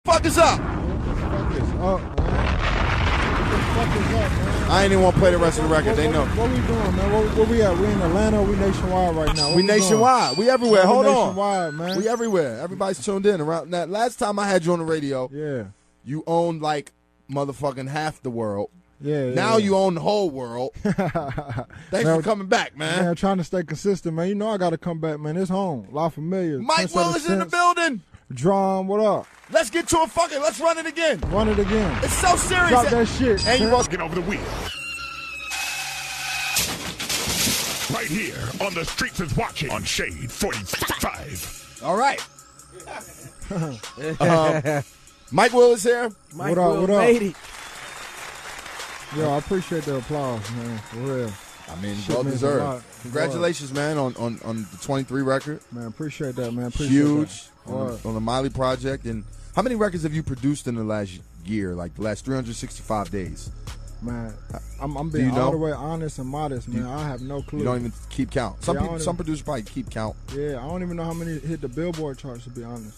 Fuck is up? What the fuck is up, man? What the fuck is up, man? I ain't even want to play the rest of the record. They know. What we doing, man? Where we at? We in Atlanta or we nationwide right now? We nationwide. We everywhere. Hold on. Nationwide, man. We everywhere. Everybody's tuned in. Around that last time I had you on the radio, yeah, you owned like motherfucking half the world. Yeah. Now you own the whole world. Thanks for coming back, man. Man, trying to stay consistent, man. You know I got to come back, man. It's home. La Familia. Mike Will is in the building. Drum, what up? Let's get to it. Fuck it. Let's run it again. Run it again. It's so serious. Drop that shit. And you both get over the wheel. Right here on The Streets is Watching on Shade 45. All right. Mike Will is here. What up? Yo, I appreciate the applause, man. For real. I mean, well deserved. Congratulations, man, on the 23 record. Man, appreciate that, man. Huge on the Miley project. And how many records have you produced in the last year, like the last 365 days? Man, I'm being all the way honest and modest, man. I have no clue. You don't even keep count. Some producers probably keep count. Yeah, I don't even know how many hit the Billboard charts, to be honest.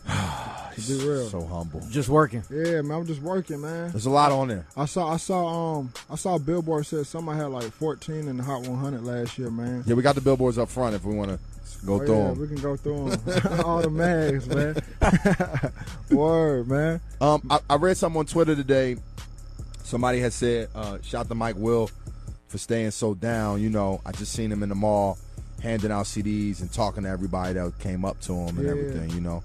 To be real. So humble. Just working. Yeah, man, I'm just working, man. There's a lot on there. I saw Billboard said somebody had like 14 in the Hot 100 last year, man. Yeah, we got the billboards up front if we want to go through them. We can go through them. All the mags, man. Word, man. I read something on Twitter today. Somebody had said, shout to Mike Will for staying so down. You know, I just seen him in the mall handing out CDs and talking to everybody that came up to him and everything, you know.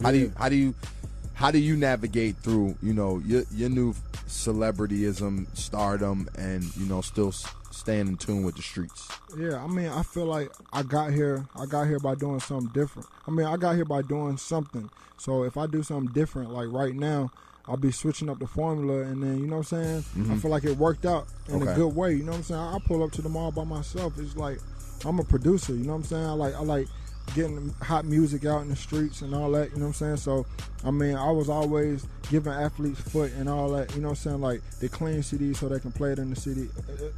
How do you navigate through, you know, your new celebrityism, stardom, and, you know, still staying in tune with the streets? Yeah, I mean, I feel like I got here by doing something different. I mean, I got here by doing something. So if I do something different, like right now, I'll be switching up the formula, and then, you know what I'm saying? Mm-hmm. I feel like it worked out in a good way, you know what I'm saying? I pull up to the mall by myself. It's like I'm a producer, you know what I'm saying? I like getting hot music out in the streets and all that, you know what I'm saying? So, I mean, I was always giving athletes foot and all that, you know what I'm saying? Like, they clean CDs so they can play it in the CD,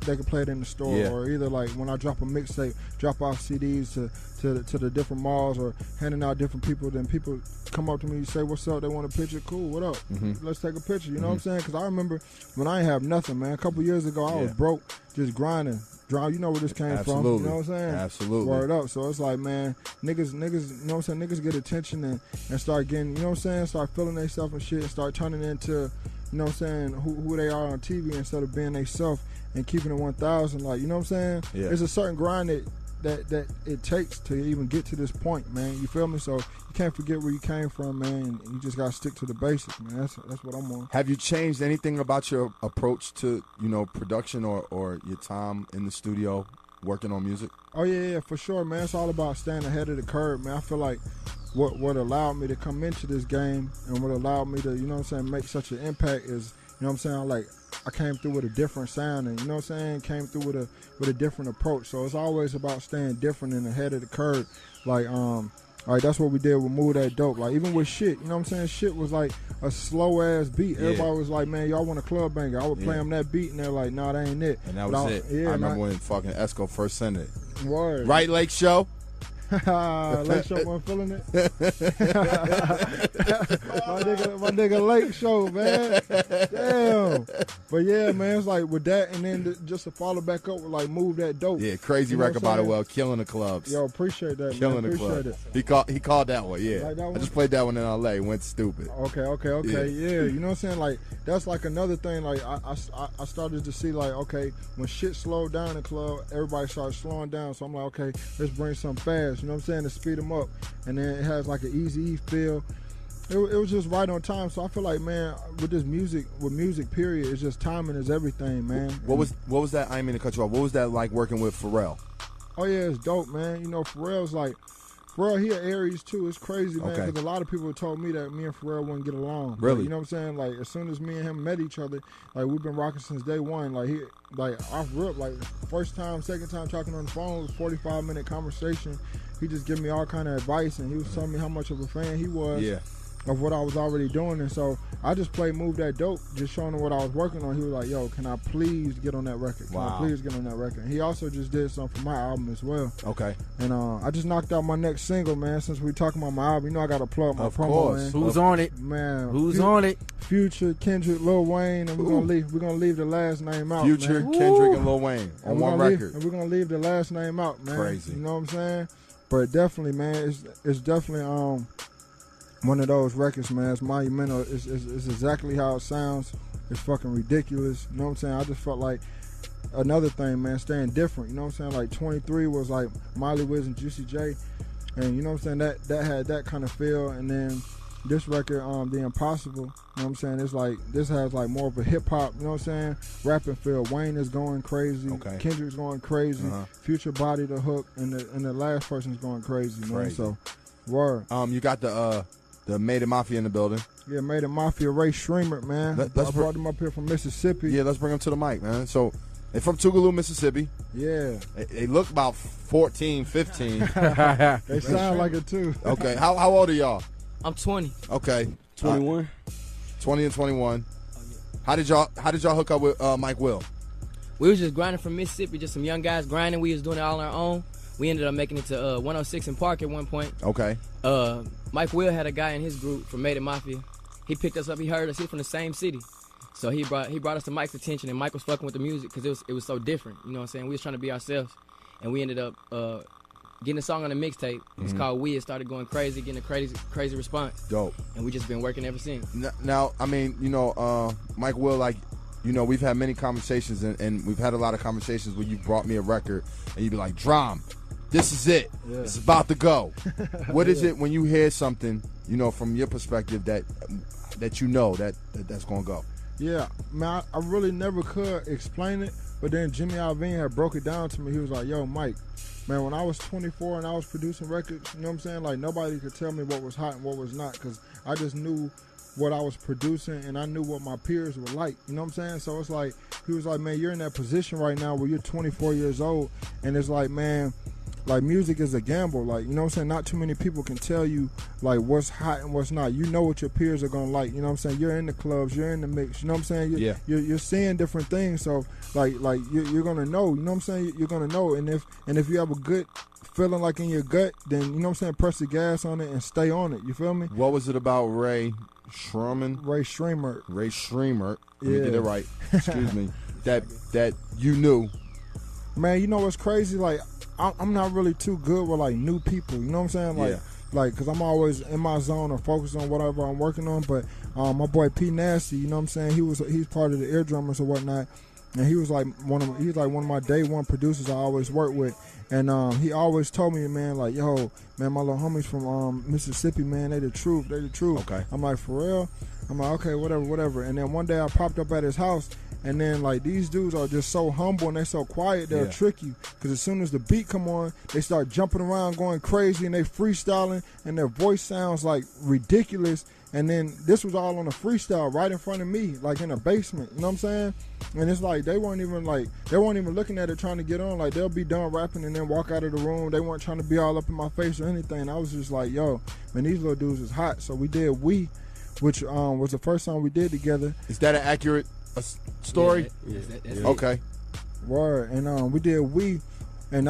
they can play it in the store, or either like when I drop a mixtape, drop off CDs to the different malls or handing out different people, then people come up to me and say, what's up? They want a picture? Cool, what up? Let's take a picture, you know what I'm saying? Because I remember when I ain't have nothing, man. A couple years ago, I was broke, just grinding. You know where this came from. You know what I'm saying? Absolutely. Word up. So it's like, man, niggas, you know what I'm saying? Niggas get attention and start getting, you know what I'm saying? Start feeling themselves and shit and start turning into, you know what I'm saying, who they are on TV instead of being themselves and keeping it 1,000. Like, you know what I'm saying? Yeah. There's a certain grind that it takes to even get to this point, man. You feel me? So you can't forget where you came from, man. You just gotta stick to the basics, man. That's what I'm on. Have you changed anything about your approach to, you know, production or your time in the studio working on music? Oh yeah, for sure, man. It's all about staying ahead of the curve, man. I feel like what allowed me to come into this game and what allowed me to, you know what I'm saying, make such an impact is, you know what I'm saying, like, I came through with a different sound, and you know what I'm saying, came through with a different approach. So it's always about staying different and ahead of the curve. Like, that's what we did with Move That Dope. Like, even with Shit, you know what I'm saying, Shit was like a slow ass beat. Everybody was like, man, y'all want a club banger. I would play them that beat, and they're like, nah, that ain't it. And that was it. Yeah, I remember when fucking Esco first sent it. Word. Right, Lake Show? Lake Show wasn't feeling it. my nigga Lake Show, man. Damn. But yeah, man, it's like with that, and then just to follow back up with like Move That Dope. Yeah, crazy record by the well, killing the clubs. Yo, appreciate that. Killing man. the club. He called that one. Yeah, like that one? I just played that one in LA. Went stupid. Okay. Yeah, you know what I'm saying? Like that's like another thing. Like I started to see like, okay, when shit slowed down in the club, everybody started slowing down. So I'm like, okay, let's bring something fast. You know what I'm saying? To speed them up, and then it has like an Eazy-E feel. It was just right on time. So I feel like, man, with music, period, it's just timing is everything, man. What was that? I didn't mean to cut you off. What was that like working with Pharrell? Oh yeah, it's dope, man. You know, Pharrell's like, Pharrell, he an Aries too. It's crazy, man, because a lot of people told me that me and Pharrell wouldn't get along. Really? But, you know what I'm saying? Like, as soon as me and him met each other, like, we've been rocking since day one. Like, off rip, like, first time, second time talking on the phone was 45-minute conversation. He just gave me all kind of advice, and he was telling me how much of a fan he was. Yeah. of what I was already doing. And so I just played Move That Dope, just showing him what I was working on. He was like, yo, can I please get on that record? Can I please get on that record? And he also just did something for my album as well. Okay. And I just knocked out my next single, man. Since we talking about my album, you know I got to plug my promo, man. Who's on it? Man. Who's on it? Future, Kendrick, Lil Wayne, and we're gonna leave the last name out. Future, man. Kendrick, and Lil Wayne on one record. And we're gonna leave the last name out, man. Crazy. You know what I'm saying? But definitely, man, it's definitely one of those records, man. It's monumental. It's exactly how it sounds. It's fucking ridiculous. You know what I'm saying? I just felt like another thing, man, staying different. You know what I'm saying? Like 23 was like Miley, Wiz, and Juicy J, and you know what I'm saying? That had that kind of feel. And then this record, The Impossible, you know what I'm saying? It's like this has like more of a hip hop, you know what I'm saying? Rapping feel. Wayne is going crazy. Okay. Kendrick's going crazy. Future body the hook, and the last person's going crazy. You know? Crazy. So, word. You got the Made It Mafia in the building. Yeah, Made It Mafia, Ray Shreemer, man. I brought him up here from Mississippi. Yeah, let's bring him to the mic, man. So, they're from Tougaloo, Mississippi. Yeah. They look about 14, 15. They sound like it, too. Okay. How old are y'all? I'm 20. Okay. 21. 20 and 21. How did y'all hook up with Mike Will? We was just grinding from Mississippi, just some young guys grinding. We was doing it all on our own. We ended up making it to 106 in Park at one point. Okay. Mike Will had a guy in his group from Made It Mafia. He picked us up. He heard us. He's from the same city. So he brought us to Mike's attention, and Mike was fucking with the music because it was so different. You know what I'm saying? We was trying to be ourselves. And we ended up getting a song on the mixtape. It's called We. It started going crazy, getting a crazy response. Dope. And we just been working ever since. Now, I mean, you know, Mike Will, like, you know, we've had many conversations, and we've had a lot of conversations where you brought me a record, and you'd be like, Drum, this is it. Yeah. It's about to go. What is it when you hear something, you know, from your perspective that you know that's going to go? Yeah, man, I really never could explain it, but then Jimmy Iovine had broke it down to me. He was like, yo, Mike, man, when I was 24 and I was producing records, you know what I'm saying? Like, nobody could tell me what was hot and what was not, because I just knew what I was producing and I knew what my peers were like, you know what I'm saying? So it's like, he was like, man, you're in that position right now where you're 24 years old, and it's like, man, like, music is a gamble. Like, you know what I'm saying? Not too many people can tell you, like, what's hot and what's not. You know what your peers are going to like. You know what I'm saying? You're in the clubs. You're in the mix. You know what I'm saying? You're seeing different things. So, like you're going to know. You know what I'm saying? You're going to know. And if you have a good feeling, like, in your gut, then, you know what I'm saying, press the gas on it and stay on it. You feel me? What was it about Ray Shreemer? Ray Shreemer. Let me get it right. Excuse me. That you knew. Man, you know what's crazy? Like, I'm not really too good with, like, new people. You know what I'm saying? Like, because I'm always in my zone or focused on whatever I'm working on. But my boy P Nasty, you know what I'm saying? He's part of the Ear Drummers or whatnot. And he was like one of my day one producers I always work with. And he always told me, man, like, yo, man, my little homies from Mississippi, man, they the truth. Okay. I'm like, for real? I'm like, okay, whatever. And then one day I popped up at his house, and then, like, these dudes are just so humble and they're so quiet, they'll trick you. Because as soon as the beat come on, they start jumping around, going crazy, and they freestyling, and their voice sounds, like, ridiculous. And then this was all on a freestyle right in front of me, like, in a basement. You know what I'm saying? And it's like they weren't even looking at it trying to get on. Like, they'll be done rapping and then walk out of the room. They weren't trying to be all up in my face or anything. I was just like, yo, man, these little dudes is hot. So we did We, which was the first song we did together. Is that an accurate story? Yeah. Okay. Word. And we did We, and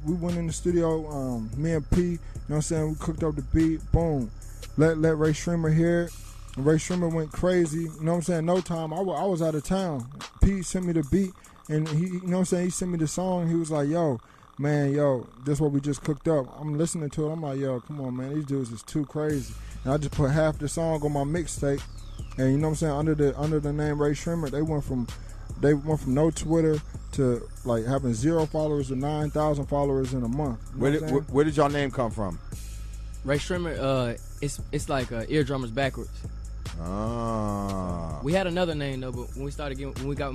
we went in the studio, me and P, you know what I'm saying? We cooked up the beat, boom. Let Ray Shreemer hear it. And Ray Shreemer went crazy, you know what I'm saying? No time, I was out of town. P sent me the beat, and he, you know what I'm saying? He sent me the song. He was like, yo, this is what we just cooked up. I'm listening to it. I'm like, yo, come on, man. These dudes is too crazy. And I just put half the song on my mixtape. And you know what I'm saying? Under the name Ray Shreemer, they went from no Twitter to, like, having 0 followers to 9,000 followers in a month. You know Where did y'all name come from? Ray Shreemer, it's like Ear Drummers backwards. Ah. We had another name though, but when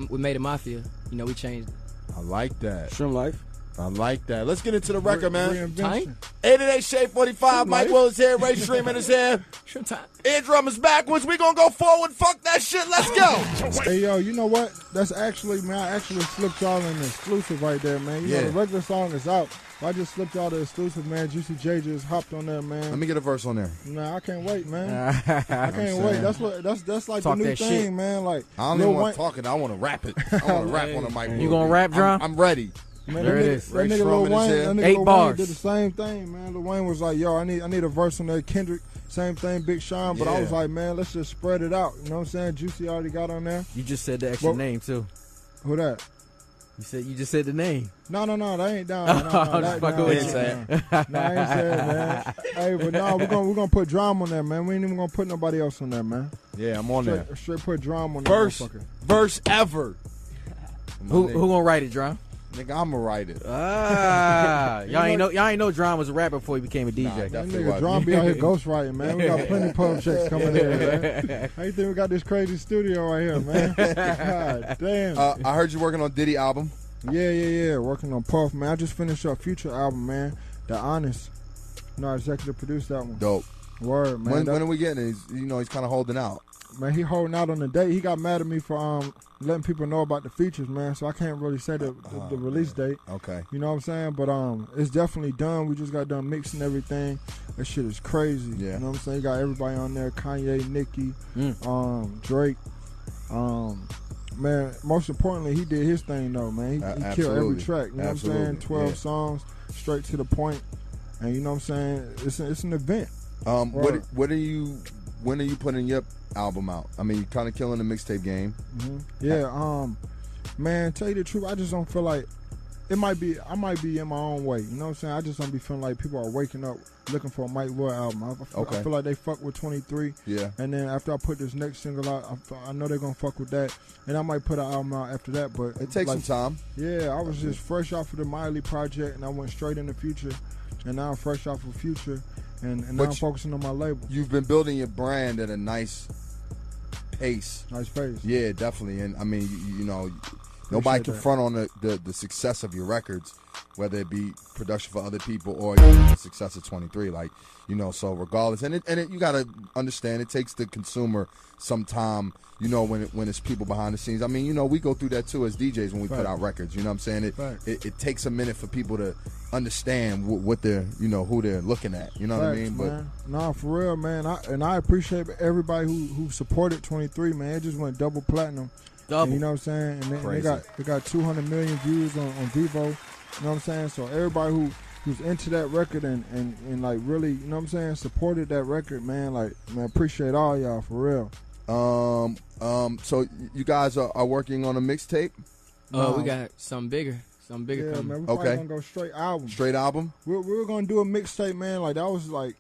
we made it Mafia, you know, we changed it. I like that. Shroom Life. I like that. Let's get into the record, man. Reinvention. 88 Shade 45. Mike Will is here. Ray Shreeman is here. Eardrum is backwards. We gonna go forward. Fuck that shit. Let's go. Hey, yo, you know what? That's actually, man, I actually flipped y'all an exclusive right there, man. You know, the regular song is out. I just slipped y'all the exclusive, man. Juicy J just hopped on there, man. Let me get a verse on there. Nah, I can't wait, man. I can't wait. That's like Talk the new that thing, shit. man. Like I don't Lil even want Wayne- to talk it. I want to rap it. I want to rap on the mic. You gonna rap, John? I'm ready. Man, There that it nigga, is. that Ray nigga Strum Lil in his Wayne, head. that nigga 8 Lil bars. Wayne did the same thing, man. Lil Wayne was like, yo, I need a verse on there. Kendrick, same thing, Big Sean. But I was Yeah. like, man, let's just spread it out. You know what I'm saying? Juicy already got on there. You just said the extra Well- name too. Who that? You just said the name. No, that ain't down. I'm just fucking with you. I ain't saying, man. Hey, but no, we're gonna put drama on there, man. We ain't even gonna put nobody else on there, man. Yeah, I'm on there. Straight put drama on that First motherfucker. verse ever. Who gonna write it, Drum? Nigga, I'ma write it. Y'all ain't know Drum was a rapper before he became a DJ. Nah, That definitely nigga wasn't. Drum be out here ghostwriting, man. We got plenty of pub checks coming in, man. How you think we got this crazy studio right here, man? God damn. I heard you working on Diddy album. Yeah. Working on Puff, man. I just finished up Future album, man. The Honest. No, I executive produced that one. Dope. Word, man. When are we getting it? He's kind of holding out. Man, he holding out on the date. He got mad at me for letting people know about the features, man. So I can't really say the release date. Okay. You know what I'm saying? But it's definitely done. We just got done mixing everything. That shit is crazy. Yeah. You know what I'm saying? You got everybody on there. Kanye, Nicki, Drake. Man, most importantly, he did his thing though, man. He killed every Absolutely. track. You know Absolutely. what I'm saying? 12 Yeah. songs, straight to the point. And you know what I'm saying? It's an event. When are you putting your album out? I mean, you kind of killing the mixtape game. Yeah, man, tell you the truth, I just don't feel like I might be in my own way. You know what I'm saying? I just don't be feeling like people are waking up looking for a Mike Will album. I feel like they fuck with 23. Yeah. And then after I put this next single out, I know they're gonna fuck with that. And I might put an album out after that. But It takes like, some time. Yeah, I was just fresh off of the Miley project, and I went straight into Future. And now I'm fresh off of Future, and now I'm focusing on my label. You've been building your brand at a nice pace. Nice pace. Yeah, definitely. And I mean, you know, nobody can that. front on the success of your records, whether it be production for other people or the success of 23. Like, you know, so regardless, and you gotta understand, it takes the consumer some time. You know, when it's people behind the scenes. I mean, you know, we go through that too as DJs when we put out records. You know what I'm saying? It takes a minute for people to understand what they're, you know, who they're looking at. You know what I mean? Man. Nah, for real, man. I appreciate everybody who supported 23, man. It just went double platinum. And you know what I'm saying? And they got 200 million views on Vivo. You know what I'm saying? So everybody who's into that record and like really, you know what I'm saying, supported that record, man. Like, man, appreciate all y'all for real. So you guys are working on a mixtape? We got something bigger Yeah, coming. man. We're probably gonna go straight album. Straight album? We were gonna do a mixtape, man. Like that was like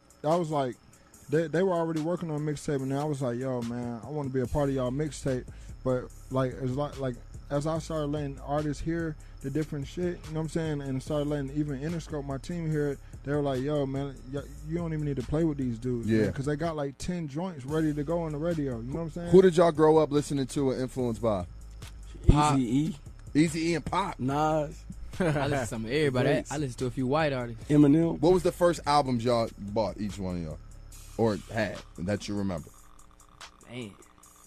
they were already working on a mixtape, and then I was like, yo, man, I want to be a part of y'all mixtape. But like it's like as I started letting artists hear the different shit, you know what I'm saying, and started letting even Interscope, my team, hear it, they were like, yo, man, you don't even need to play with these dudes. Yeah. Because they got like 10 joints ready to go on the radio. You know what I'm saying? Who did y'all grow up listening to and influenced by? Pop. Eazy-E, Eazy-E and Pop. Nas, I listen to some of everybody. I listen to a few white artists. Eminem. What was the first albums y'all bought, each one of y'all? Or had, that you remember? Man,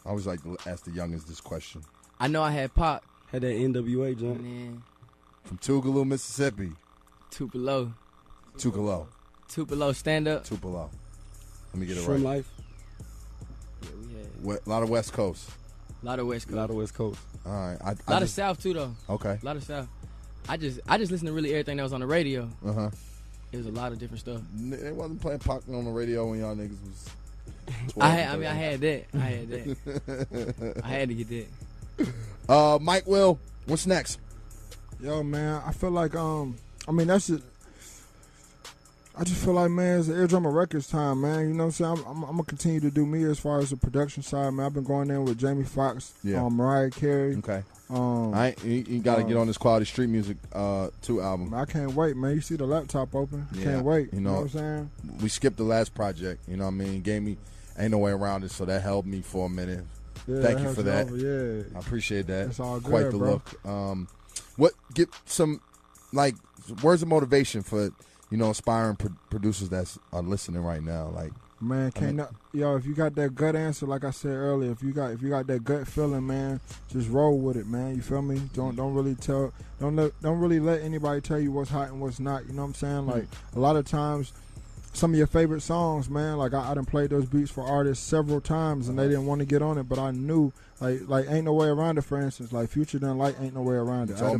I always like to ask the youngest this question. I know I had Pop. Had that NWA And joint. then From Tupelo, Mississippi. Tupelo. Tupelo. Stand up. Tupelo. Let me get it Shrimp right. Life. Yeah, we had A lot of West Coast. a lot of West A Coast. lot of West Coast. All right. A lot of South too though. Okay. A lot of South. I just listened to really everything that was on the radio. Uh-huh. It was a lot of different stuff. They wasn't playing Pac on the radio when y'all niggas was 12. I had that. I had to get that. Mike Will, what's next? Yo, man, I feel like I mean that's it. I just feel like, man, it's the Eardrum Records time, man. You know what I'm saying? I'm gonna continue to do me as far as the production side, man. I've been going in with Jamie Foxx, Mariah Carey. Okay. You got to get on this Quality Street Music 2 album. I can't wait, man. You see the laptop open? Yeah, Can't wait. you You know- know what I'm saying? We skipped the last project, you know what I mean? Gave me, ain't no way around it, so that helped me for a minute. Yeah, Thank you has for it that. over, yeah. I appreciate that. It's all good, Quite the bro. look. Get some, like, words of motivation for, you know, aspiring producers that are listening right now. Like, Man, if you got that gut answer, like I said earlier, if you got that gut feeling, man, just roll with it, man. You feel me? Don't really let anybody tell you what's hot and what's not. You know what I'm saying? Like a lot of times, some of your favorite songs, man, like I done played those beats for artists several times and they didn't want to get on it, but I knew like Ain't No Way Around It, for instance. Like Future didn't like Ain't No Way Around It. I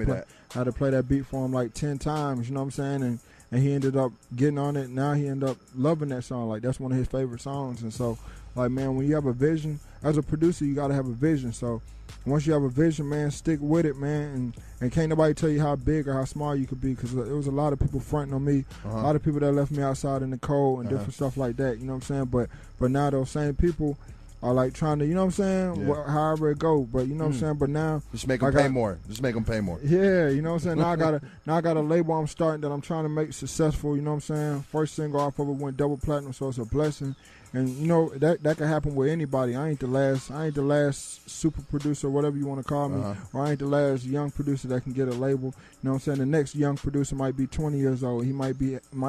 had to play that beat for him like 10 times. You know what I'm saying? And he ended up getting on it. Now he ended up loving that song. Like, that's one of his favorite songs. And so, like, man, when you have a vision, as a producer, you got to have a vision. So once you have a vision, man, stick with it, man. And can't nobody tell you how big or how small you could be, because there was a lot of people fronting on me, a lot of people that left me outside in the cold and different stuff like that. You know what I'm saying? But now those same people are like trying to, you know what I'm saying? Yeah. However it go, but you know what I'm saying? But now just make them pay more. Just make them pay more. Yeah, you know what I'm saying? Now I got a label I'm starting that I'm trying to make successful, you know what I'm saying? First single off of it went double platinum, so it's a blessing. And you know, that can happen with anybody. I ain't the last super producer, whatever you want to call me, or I ain't the last young producer that can get a label. You know what I'm saying? The next young producer might be 20 years old. He might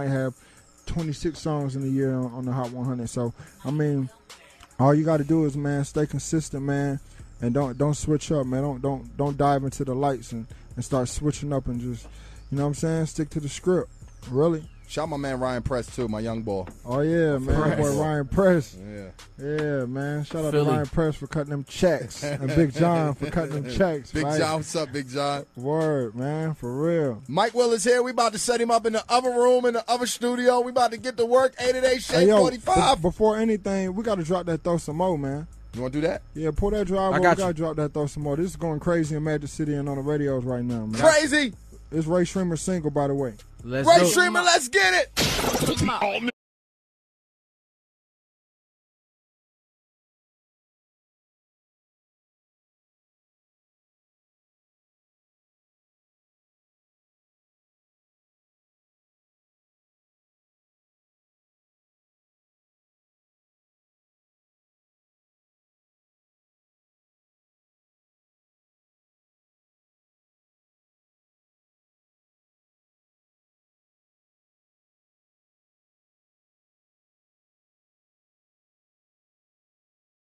have 26 songs in a year on the Hot 100. So I mean, all you got to do is, man, stay consistent, man, and don't switch up, man. Don't dive into the lights and start switching up and just, you know what I'm saying, stick to the script. Really. Shout my man Ryan Press too, my young boy. Oh yeah, man, my boy Ryan Press. Yeah, man. Shout out Philly. to Ryan Press for cutting them checks, and Big John for cutting them checks. Big right? John, what's up, Big John? Word, man, for real. Mike Will is here. We about to set him up in the other room, in the other studio. We about to get to work. 888 Shade 45. Before anything, we got to drop that Throw Some More, man. You want to do that? Yeah, pull that drive. We got to drop that Throw Some More. This is going crazy in Magic City and on the radios right now, man. Crazy. It's Ray Streamer's single, by the way. Ray Streamer, let's get it. The all-new